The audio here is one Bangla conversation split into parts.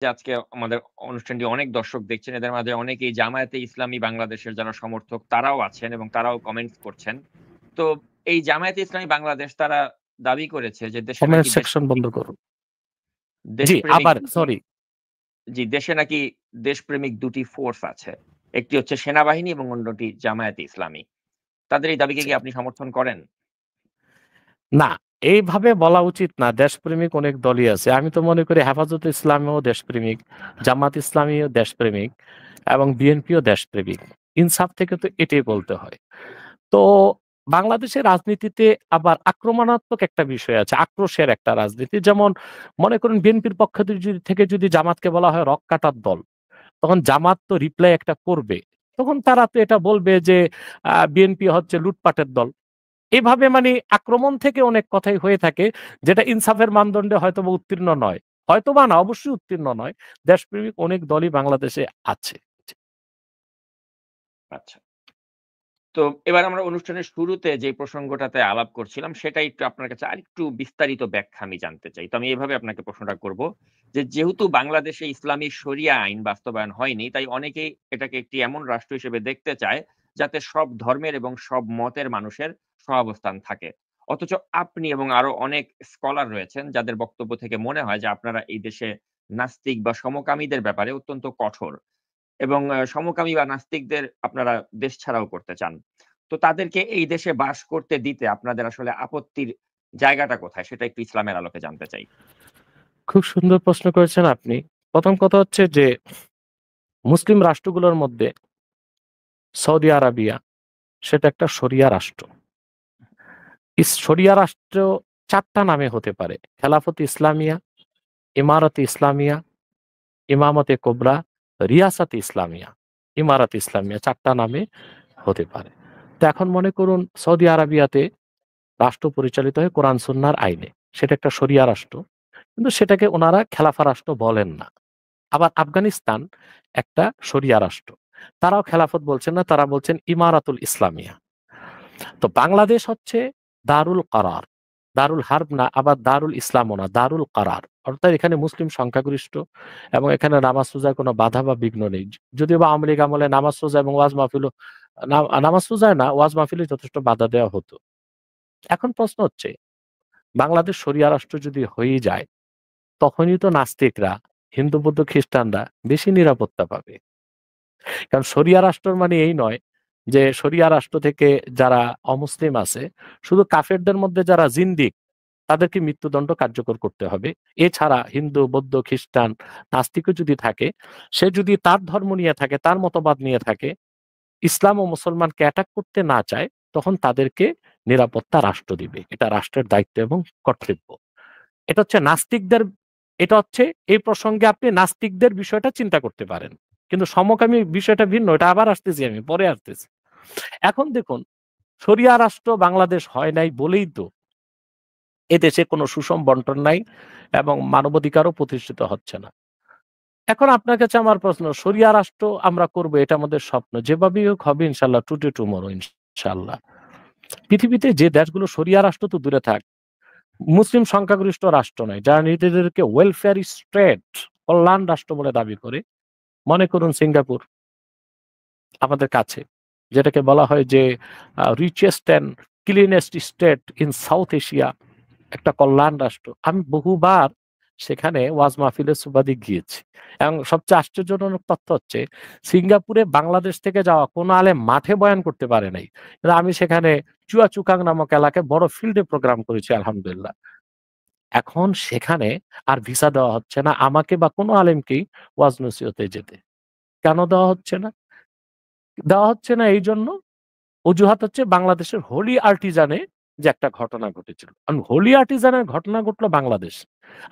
যে আজকে আমাদের অনুষ্ঠানটি অনেক দর্শক দেখছেন। এদের মাঝে অনেকেই জামায়াতে ইসলামী বাংলাদেশের যারা সমর্থক তারাও আছেন এবং তারাও কমেন্টস করছেন। তো এই জামায়াতে ইসলামী বাংলাদেশ তারা দাবি করেছে যে দেশে কমেন্ট নাকি সেকশন বন্ধ করুন। জি, দেশপ্রেমিক আবার দুটি সরি। জি, দেশে নাকি দেশপ্রেমিক ২ টি ফোর্স আছে। একটি হচ্ছে সেনাবাহিনী এবং অন্যটি জামায়াতে ইসলামী। তাদের এই দাবিকে কি আপনি সমর্থন করেন? না, এইভাবে বলা উচিত না। দেশপ্রেমিক অনেক দলই আছে। আমি তো মনে করি হেফাজতে ইসলামীও দেশপ্রেমিক, জামাত ইসলামীও দেশপ্রেমিক এবং বিএনপিও দেশপ্রেমিক। ইনসাফ থেকে তো এটাই বলতে হয়। তো বাংলাদেশের রাজনীতিতে আবার আক্রমণাত্মক একটা বিষয় আছে, আক্রোশের একটা রাজনীতি। যেমন মনে করুন বিএনপির পক্ষ থেকে যদি জামাতকে বলা হয় রক কাটার দল, তখন জামাত তো রিপ্লাই একটা করবে। তখন তারা তো এটা বলবে যে বিএনপি হচ্ছে লুটপাটের দল। এভাবে মানে আক্রমণ থেকে অনেক কথাই হয়ে থাকে, যেটা ইনসাফের মানদণ্ডে হয়তোবা উত্তীর্ণ নয়। হয়তোবা না, অবশ্যই উত্তীর্ণ নয়। দেশপ্রেমিক অনেক দলই বাংলাদেশে আছে। আচ্ছা। তো এবার আমরা অনুষ্ঠানের শুরুতে যে প্রসঙ্গটাতে আলাপ করছিলাম সেটা একটু আপনার কাছে আরেকটু বিস্তারিত ব্যাখ্যা আমি জানতে চাই। তো আমি এভাবে আপনাকে প্রশ্নটা করব যে, যেহেতু বাংলাদেশে ইসলামী শরিয়া আইন বাস্তবায়ন হয়নি, তাই অনেকেই এটাকে একটি এমন রাষ্ট্র হিসেবে দেখতে চায়, যাতে সব ধর্মের এবং সব মতের মানুষের সহাবস্থান থাকে। অথচ আপনি এবং আরো অনেক স্কলার রয়েছেন, যাদের বক্তব্য থেকে মনে হয় যে আপনারা এই দেশে নাস্তিক বা সমকামীদের ব্যাপারে অত্যন্ত কঠোর। এবং সমকামী বা নাস্তিকদের আপনারা দেশ ছাড়াও করতে চান। তো তাদেরকে এই দেশে বাস করতে দিতে আপনাদের আসলে আপত্তির জায়গাটা কোথায়? সেটা একটু ইসলামের আলোকে জানতে চাই। খুব সুন্দর প্রশ্ন করেছেন আপনি। প্রথম কথা হচ্ছে যে মুসলিম রাষ্ট্রগুলোর মধ্যে সৌদি আরাবিয়া সেটা একটা শরিয়া রাষ্ট্র। শরিয়া রাষ্ট্র ৪ টা নামে হতে পারে: খেলাফত ইসলামিয়া, ইমারত ইসলামিয়া, ইমামতে কোবরা, রিয়াসাত ইসলামিয়া। ইমারত ইসলামিয়া ৪ টা নামে হতে পারে। তো এখন মনে করুন সৌদি আরাবিয়াতে রাষ্ট্র পরিচালিত হয় কোরআন সুন্নাহর আইনে। সেটা একটা শরিয়া রাষ্ট্র। কিন্তু সেটাকে উনারা খেলাফা রাষ্ট্র বলেন না। আবার আফগানিস্তান একটা শরিয়া রাষ্ট্র। তারাও খেলাফত বলছেন না, তারা বলছেন ইমারাতুল ইসলামিয়া। তো বাংলাদেশ হচ্ছে দারুল কারার। দারুল হার্ব না, আবার দারুল ইসলামও না, দারুল কারার। অর্থাৎ এখানে মুসলিম সংখ্যাগরিষ্ঠ এবং এখানে নামাজ রোজার কোনো বাধা বা বিঘ্ন নেই। যদিও বা আওয়ামী লীগ আমলে নামাজ রোজা এবং ওয়াজ মাহফিলও নামাজ রোজায় না, ওয়াজ মাহফিলে যথেষ্ট বাধা দেওয়া হতো। এখন প্রশ্ন হচ্ছে, বাংলাদেশ শরিয়া রাষ্ট্র যদি হয়ে যায়, তখনই তো নাস্তিকরা, হিন্দু বৌদ্ধ খ্রিস্টানরা বেশি নিরাপত্তা পাবে। কারণ শরিয়া রাষ্ট্র মানে এই নয় যে শরিয়া রাষ্ট্র থেকে যারা অমুসলিম আছে, শুধু কাফেরদের মধ্যে যারা জিন্দিক তাদেরকে মৃত্যুদণ্ড কার্যকর করতে হবে। এছাড়া হিন্দু বৌদ্ধ খ্রিস্টান নাস্তিকও যদি থাকে, সে যদি তার ধর্ম নিয়ে থাকে, তার মতবাদ নিয়ে থাকে, ইসলাম ও মুসলমানকে অ্যাটাক করতে না চায়, তখন তাদেরকে নিরাপত্তা রাষ্ট্র দিবে। এটা রাষ্ট্রের দায়িত্ব এবং কর্তব্য। এটা হচ্ছে নাস্তিকদের, এটা হচ্ছে এই প্রসঙ্গে আপনি নাস্তিকদের বিষয়টা চিন্তা করতে পারেন। কিন্তু সমকামী বিষয়টা ভিন্ন, এটা আবার আসতেছি, আমি পরে আসতেছি। এখন দেখুন, শরিয়া রাষ্ট্র বাংলাদেশ হয় নাই বলেই তো এদেশে কোনো সুষম বন্টন নাই এবং মানবাধিকারও প্রতিষ্ঠিত হচ্ছে না। এখন আপনার কাছে আমার প্রশ্ন, শরিয়া রাষ্ট্র আমরা করব, এটা আমাদের স্বপ্ন, যেভাবেই হোক হবে ইনশাল্লাহ, টুডে টুমরো ইনশাল্লাহ। পৃথিবীতে যে দেশগুলো শরিয়া রাষ্ট্র তো দূরে থাক, মুসলিম সংখ্যাগরিষ্ঠ রাষ্ট্র নয়, যারা নিজেদেরকে ওয়েলফেয়ার স্টেট, কল্যাণ রাষ্ট্র বলে দাবি করে, মনে করুন সিঙ্গাপুর আমাদের কাছে, যেটাকে বলা হয় যে richest and cleanest state in south Asia, একটা কল্যাণ রাষ্ট্র। আমি বহুবার সেখানে ওয়াজ মাহফিলের সুবাদে গিয়েছি এবং সবচেয়ে আশ্চর্যজনক তথ্য হচ্ছে সিঙ্গাপুরে বাংলাদেশ থেকে যাওয়া কোনো আলেম মাঠে বয়ান করতে পারে নাই, কিন্তু আমি সেখানে চুয়াচুকাং নামক এলাকায় বড় ফিল্ডে প্রোগ্রাম করেছি আলহামদুলিল্লাহ। এখন সেখানে আর ভিসা দেওয়া হচ্ছে না আমাকে বা কোনো আলেমকেই ওয়াজ নসিহতে যেতে। কেন দেওয়া হচ্ছে না? দেওয়া হচ্ছে না এই জন্য, অজুহাত হচ্ছে বাংলাদেশের হোলি আর্টিজানে যে একটা ঘটনা ঘটেছিল। কারণ হোলি আর্টিজানের ঘটনা ঘটলো বাংলাদেশ,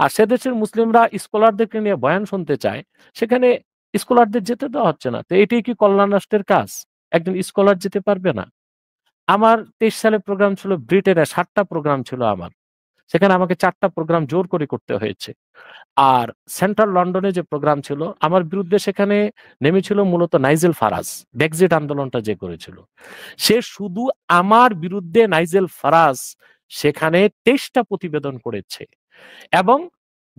আর সে দেশের মুসলিমরা স্কলারদেরকে নিয়ে বয়ান শুনতে চায়, সেখানে স্কলারদের যেতে দেওয়া হচ্ছে না। তো এটাই কি কল্যাণ রাষ্ট্রের কাজ? একজন স্কলার যেতে পারবে না? আমার 23 সালে প্রোগ্রাম ছিল ব্রিটেনে, 7টা প্রোগ্রাম ছিল আমার। সেখানে আমাকে 4টা প্রোগ্রাম জোর করে করতে হয়েছে। আর সেন্ট্রাল লন্ডনে যে প্রোগ্রাম ছিল, আমার বিরুদ্ধে সেখানে নেমেছিল মূলত নাইজেল ফারাজ, ব্রেক্সিট আন্দোলনটা যে করেছিল। সে শুধু আমার বিরুদ্ধে, নাইজেল ফারাজ সেখানে 23টা প্রতিবেদন করেছে এবং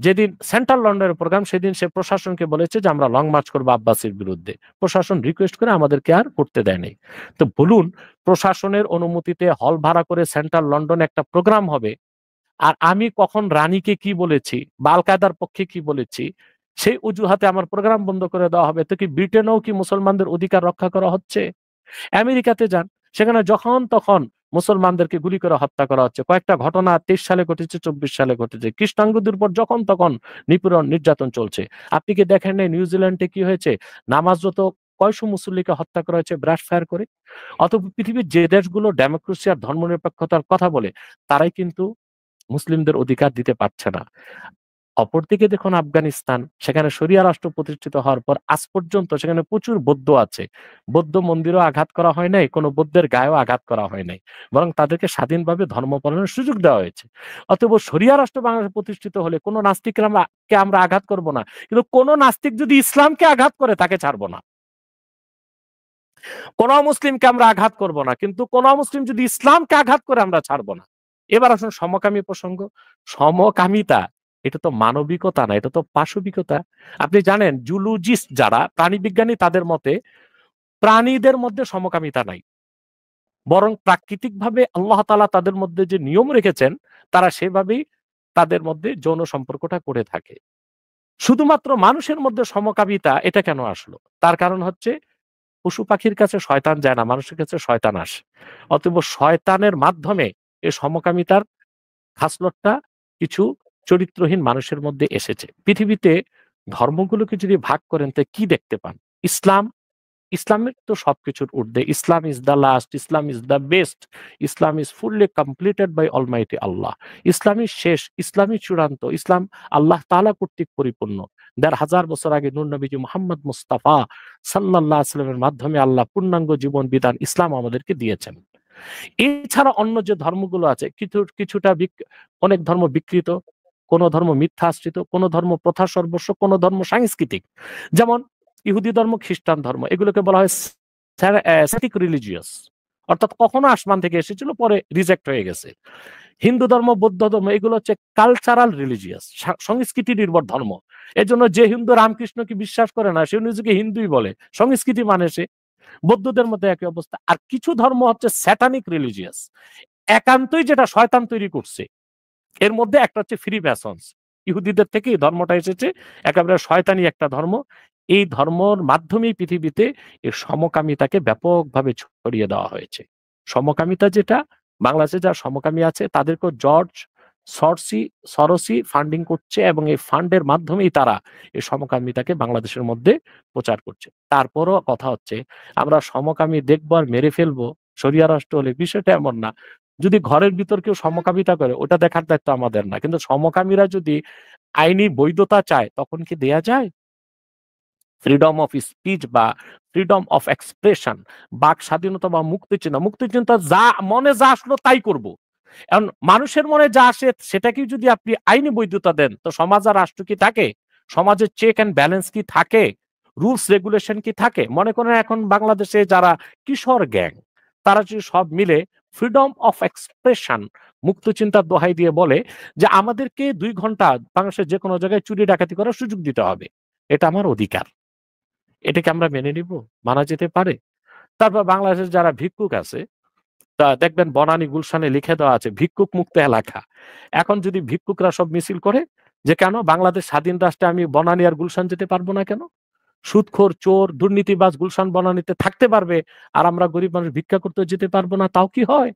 যেদিন সেন্ট্রাল লন্ডনের প্রোগ্রাম, সেদিন সে প্রশাসনকে বলেছে যে আমরা লং মার্চ করবো আব্বাসীর বিরুদ্ধে। প্রশাসন রিকোয়েস্ট করে আমাদেরকে আর করতে দেয়নি। তো বলুন, প্রশাসনের অনুমতিতে হল ভাড়া করে সেন্ট্রাল লন্ডনে একটা প্রোগ্রাম হবে, আর আমি কখন রানীকে কি বলেছি বা আল কায়দার পক্ষে কি বলেছি, সেই অজুহাতে আমার প্রোগ্রাম বন্ধ করে দেওয়া হবে। তো কি ব্রিটেনেও কি মুসলমানদের অধিকার রক্ষা করা হচ্ছে? আমেরিকাতে যান, সেখানে যখন তখন মুসলমানদেরকে গুলি করে হত্যা করা হচ্ছে। কয়েকটা ঘটনা 23 সালে ঘটেছে, 24 সালে ঘটেছে। কৃষ্ণাঙ্গদের উপর যখন তখন নিপীড়ন নির্যাতন চলছে। আপনি কি দেখেন নাই নিউজিল্যান্ডে কি হয়েছে? নামাজরত কয়শো মুসল্লিকে হত্যা করা হয়েছে ব্রাশ ফায়ার করে। অথবা পৃথিবীর যে দেশগুলো ডেমোক্রেসি আর ধর্মনিরপেক্ষতার কথা বলে, তারাই কিন্তু মুসলিমদের অধিকার দিতে পারছে না। অপরদিকে দেখুন আফগানিস্তান, সেখানে শরিয়া রাষ্ট্র প্রতিষ্ঠিত হওয়ার পর আজ পর্যন্ত সেখানে প্রচুর বৌদ্ধ আছে। বৌদ্ধ মন্দিরও আঘাত করা হয় নাই, কোনো বৌদ্ধের গায়েও আঘাত করা হয় নাই, বরং তাদেরকে স্বাধীনভাবে ধর্ম পালনের সুযোগ দেওয়া হয়েছে। অতএব শরিয়া রাষ্ট্র বাংলাদেশে প্রতিষ্ঠিত হলে কোনো নাস্তিককে আমরা আঘাত করব না, কিন্তু কোনো নাস্তিক যদি ইসলামকে আঘাত করে তাকে ছাড়বো না। কোন মুসলিমকে আমরা আঘাত করব না, কিন্তু কোন মুসলিম যদি ইসলামকে আঘাত করে আমরা ছাড়বো না। এবার আসুন সমকামী প্রসঙ্গ। সমকামিতা এটা তো মানবিকতা না, এটা তো পাশবিকতা। আপনি জানেন জুলজিস্ট যারা প্রাণীবিজ্ঞানী, তাদের মতে প্রাণীদের মধ্যে সমকামিতা নাই, বরং প্রাকৃতিকভাবে আল্লাহ তাআলা তাদের মধ্যে যে নিয়ম রেখেছেন, তারা সেভাবেই তাদের মধ্যে যৌন সম্পর্কটা করে থাকে। শুধুমাত্র মানুষের মধ্যে সমকামিতা এটা কেন আসলো? তার কারণ হচ্ছে পশু পাখির কাছে শয়তান যায় না, মানুষের কাছে শয়তান আসে। অতএব শয়তানের মাধ্যমে এই সমকামিতার খাসলতটা কিছু চরিত্রহীন মানুষের মধ্যে এসেছে। পৃথিবীতে ধর্মগুলোকে যদি ভাগ করেন তো কি দেখতে পান? ইসলাম, ইসলামের তো সবকিছুর ঊর্ধ্বে। Islam is the last, Islam is the best, Islam is fully completed by almighty Allah. ইসলামই শেষ, ইসলামই চূড়ান্ত, ইসলাম আল্লাহ তাআলা কর্তৃক পরিপূর্ণ। ১,৫০০ বছর আগে নূর নবীজি মুহাম্মদ মুস্তাফা সাল্লাল্লাহু আলাইহি ওয়াসাল্লামের মাধ্যমে আল্লাহ পূর্ণাঙ্গ জীবন বিধান ইসলাম আমাদেরকে দিয়েছেন। এছাড়া অন্য যে ধর্মগুলো আছে কিছুটা অনেক ধর্ম বিকৃত, কোন ধর্ম মিথ্যা আশ্রিত, কোন ধর্ম প্রথা সর্বস্ব, কোন ধর্ম সাংস্কৃতিক। যেমন ইহুদি ধর্ম, খ্রিস্টান ধর্ম, এগুলোকে বলা হয় স্ট্যাটিক রিলিজিয়াস, অর্থাৎ কখনো আসমান থেকে এসেছিল, পরে রিজেক্ট হয়ে গেছে। হিন্দু ধর্ম, বৌদ্ধ ধর্ম, এগুলো হচ্ছে কালচারাল রিলিজিয়াস, সংস্কৃতি নির্ভর ধর্ম। এজন্য যে হিন্দু রামকৃষ্ণকে বিশ্বাস করে না, সে নিজেকে হিন্দুই বলে, সংস্কৃতি মানে সে। বৌদ্ধদের মধ্যে একই অবস্থা। আর কিছু ধর্ম হচ্ছে স্যাটানিক রিলিজিয়াস, একান্তই যেটা শয়তান তৈরি করছে। এর মধ্যে একটা হচ্ছে ফ্রি ম্যাসন্স, ইহুদিদের থেকে এই ধর্মটা এসেছে, একেবারে শয়তানি একটা ধর্ম। এই ধর্মর মাধ্যমেই পৃথিবীতে এই সমকামিতাকে ব্যাপকভাবে ছড়িয়ে দেওয়া হয়েছে। সমকামিতা যেটা, বাংলাদেশে যারা সমকামী আছে তাদেরকে জর্জ সরোসি ফান্ডিং করছে, এবং এই ফান্ডের মাধ্যমেই তারা এই সমকামিতাকে বাংলাদেশের মধ্যে প্রচার করছে। তারপরও কথা হচ্ছে, আমরা সমকামী দেখবো আর মেরে ফেলবো শরিয়া রাষ্ট্র হলে, বিষয়টা এমন না। যদি ঘরের ভিতর কেউ সমকামিতা করে, ওটা দেখার দায়িত্ব আমাদের না, কিন্তু সমকামীরা যদি আইনি বৈধতা চায়, তখন কি দেয়া যায়? ফ্রিডম অফ স্পিচ বা ফ্রিডম অফ এক্সপ্রেশন, বাক স্বাধীনতা বা মুক্তিচিন্তা যা মনে যা আসলো তাই করব। এখন মানুষের মনে যা আসে সেটাকে যদি আপনি আইনি বৈধতা দেন, তো সমাজ আর রাষ্ট্র কি থাকে? সমাজের চেক এন্ড ব্যালেন্স কি থাকে? রুলস রেগুলেশন কি থাকে? মনে করেন এখন বাংলাদেশে যারা কিশোর গ্যাং, তারা যদি সব মিলে ফ্রিডম অফ এক্সপ্রেশন, মুক্তচিন্তার দোহাই দিয়ে বলে যে আমাদেরকে 2 ঘন্টা বাংলাদেশের যে কোনো জায়গায় চুরি ডাকাতি করার সুযোগ দিতে হবে, এটা আমার অধিকার, এটাকে আমরা মেনে নিব? মানা যেতে পারে? তারপর বাংলাদেশের যারা ভিক্ষুক আছে, তা দেখবেন বনানী গুলশানে লিখে দেওয়া আছে ভিক্ষুক মুক্ত এলাকা। এখন যদি ভিক্ষুকরা সব মিছিল করে যে কেন বাংলাদেশ স্বাধীন রাষ্ট্রে আমি বনানী আর গুলশান যেতে পারবো না কেন? সুদখোর, চোর, দুর্নীতিবাজ গুলশান বনানীতে থাকতে পারবে, আর আমরা গরিব মানুষ ভিক্ষা করতে যেতে পারবো না, তাও কি হয়?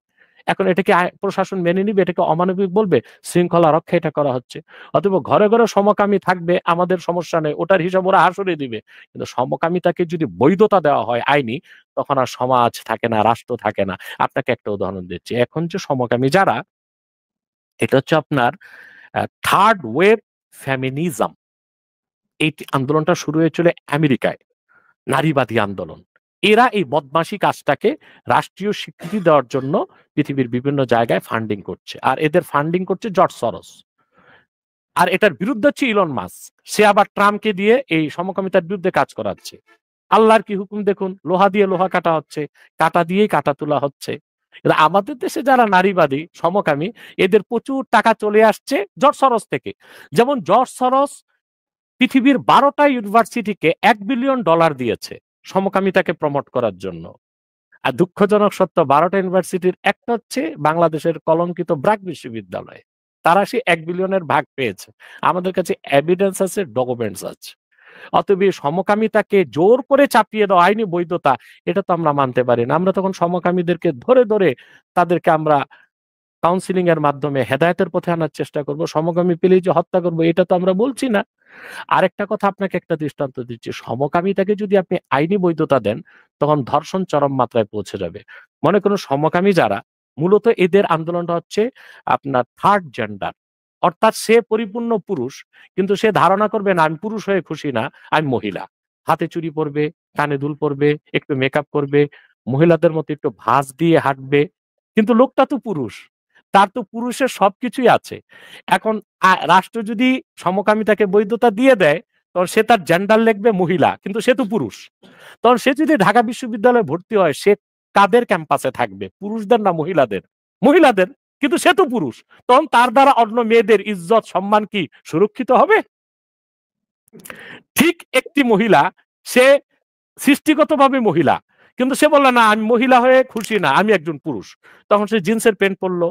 এখন এটাকে প্রশাসন মেনে নিবে? এটাকে অমানবিক বলবে? শৃঙ্খলা রক্ষা এটা করা হচ্ছে। অতএব ঘরে ঘরে সমকামী থাকবে, আমাদের সমস্যা নেই, ওটার হিসাব ওরা হাসুরে দিবে। কিন্তু সমকামিতাকে যদি বৈধতা দেওয়া হয় আইনি, তখন আর সমাজ থাকে না, রাষ্ট্র থাকে না। আপনাকে একটা উদাহরণ দিচ্ছি। এখন যে সমকামী যারা, এটা হচ্ছে আপনার থার্ড ওয়েভ ফেমিনিজম। এই আন্দোলনটা শুরু হয়েছিল আমেরিকায়, নারীবাদী আন্দোলন। এরা এই বদমাশি কাজটাকে রাষ্ট্রীয় স্বীকৃতি দেওয়ার জন্য পৃথিবীর বিভিন্ন জায়গায় ফান্ডিং করছে, আর এদের ফান্ডিং করছে জর্জ সরোস। আর এটার বিরুদ্ধে হচ্ছে ইলন মাস্ক, সে আবার ট্রাম্পকে দিয়ে এই সমকামিতার বিরুদ্ধে কাজ করাচ্ছে। আল্লাহর কি হুকুম দেখুন, লোহা দিয়ে লোহা কাটা হচ্ছে, কাটা দিয়েই কাটা তোলা হচ্ছে। কিন্তু আমাদের দেশে যারা নারীবাদী সমকামী এদের প্রচুর টাকা চলে আসছে জর্জ সরস থেকে। যেমন জর্জ সরস পৃথিবীর ১২টা ইউনিভার্সিটিকে $1 বিলিয়ন দিয়েছে সমকামিতাকে প্রমোট করার জন্য। আর দুঃখজনক সত্য ১২টা ইউনিভার্সিটির একটা হচ্ছে বাংলাদেশের কলঙ্কিত ব্র্যাক বিশ্ববিদ্যালয়। তারা সেই ১ বিলিয়নের ভাগ পেয়েছে। আমাদের কাছে এভিডেন্স আছে, ডকুমেন্টস আছে। অতএব এই সমকামিতাকে জোর করে চাপিয়ে দেওয়া আইনি বৈধতা, এটা তো আমরা মানতে পারি না। আমরা তখন সমকামীদেরকে ধরে ধরে তাদেরকে আমরা কাউন্সিলিং এর মাধ্যমে হেদায়েতের পথে আনার চেষ্টা করব। সমকামী পেলেই যে হত্যা করব এটা তো আমরা বলছি না। আরেকটা কথা আপনাকে একটা দৃষ্টান্ত দিচ্ছি। সমকামিতাকে যদি আপনি আইনি বৈধতা দেন, তখন ধর্ষণ চরম মাত্রায় পৌঁছে যাবে। মনে করুন সমকামী যারা, মূলত এদের আন্দোলনটা হচ্ছে আপনার থার্ড জেন্ডার। অর্থাৎ সে পরিপূর্ণ পুরুষ, কিন্তু সে ধারণা করবে না আমি পুরুষ হয়ে খুশি না, আমি মহিলা। হাতে চুড়ি পরবে, কানে দুল পরবে, একটু মেকআপ করবে, মহিলাদের মতো একটু ভাঁজ দিয়ে হাঁটবে। কিন্তু লোকটা তো পুরুষ। তার তো পুরুষের সবকিছুই আছে। এখন রাষ্ট্র যদি সমকামিতাকে বৈধতা দিয়ে দেয়, তখন সে তার জেন্ডার লিখবে মহিলা, কিন্তু সে তো পুরুষ। তখন সে যদি ঢাকা বিশ্ববিদ্যালয়ে ভর্তি হয়, সে কাদের ক্যাম্পাসে থাকবে? পুরুষদের না মহিলাদের? মহিলাদের, কিন্তু সে তো পুরুষ। তখন তার দ্বারা অন্য মেয়েদের ইজ্জত সম্মান কি সুরক্ষিত হবে? ঠিক একটি মহিলা, সে সৃষ্টিগতভাবে মহিলা, কিন্তু সে বলল না আমি মহিলা হয়ে খুশি না, আমি একজন পুরুষ। তখন সে জিন্সের প্যান্ট পরলো,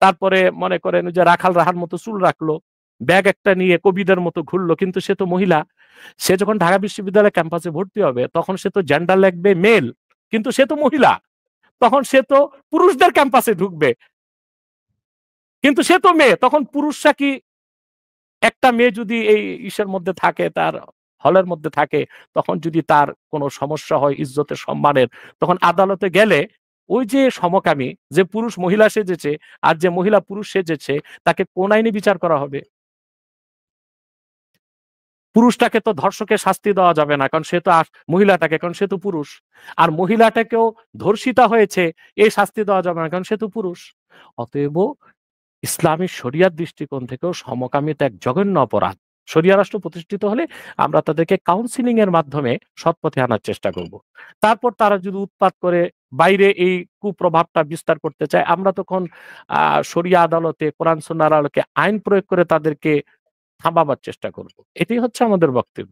তারপরে মনে করেন যে রাখাল রাহার মতো চুল রাখলো, ব্যাগ একটা নিয়ে কবিদের মতো ঘুরলো, কিন্তু সে তো মহিলা। সে যখন ঢাকা বিশ্ববিদ্যালয় ক্যাম্পাসে ভর্তি হবে, তখন সে তো জেন্ডার লিখবে মেল, কিন্তু সে তো মহিলা। তখন সে তো পুরুষদের ক্যাম্পাসে ঢুকবে, কিন্তু সে তো মেয়ে। তখন পুরুষরা কি, একটা মেয়ে যদি এই ইসের মধ্যে থাকে, তার হলের মধ্যে থাকে, তখন যদি তার কোনো সমস্যা হয় ইজ্জতের সম্মানের, তখন আদালতে গেলে ওই যে সমকামী, যে পুরুষ মহিলা সেজেছে আর যে মহিলা পুরুষ সেজেছে, তাকে কোন আইনে বিচার করা হবে? পুরুষটাকে তো ধর্ষকের শাস্তি দেওয়া যাবে না, কারণ সে তো মহিলাটাকে, কারণ সে তো পুরুষ। আর মহিলাটাকেও ধর্ষিতা হয়েছে, এই শাস্তি দেওয়া যাবে না, কারণ সে তো পুরুষ। অতএব ইসলামী শরিয়ার দৃষ্টিকোণ থেকেও সমকামিতা এক জঘন্য অপরাধ। শরিয়া রাষ্ট্র প্রতিষ্ঠিত হলে আমরা তাদেরকে কাউন্সিলিং এর মাধ্যমে সৎ পথে আনার চেষ্টা করব। তারপর তারা যদি উৎপাত করে বাইরে এই কুপ্রভাবটা বিস্তার করতে চায়, আমরা তখন শরিয়া আদালতে, কোরআন সুন্নাহর আলোকে আইন প্রয়োগ করে তাদেরকে থামাবার চেষ্টা করব। এটাই হচ্ছে আমাদের বক্তব্য।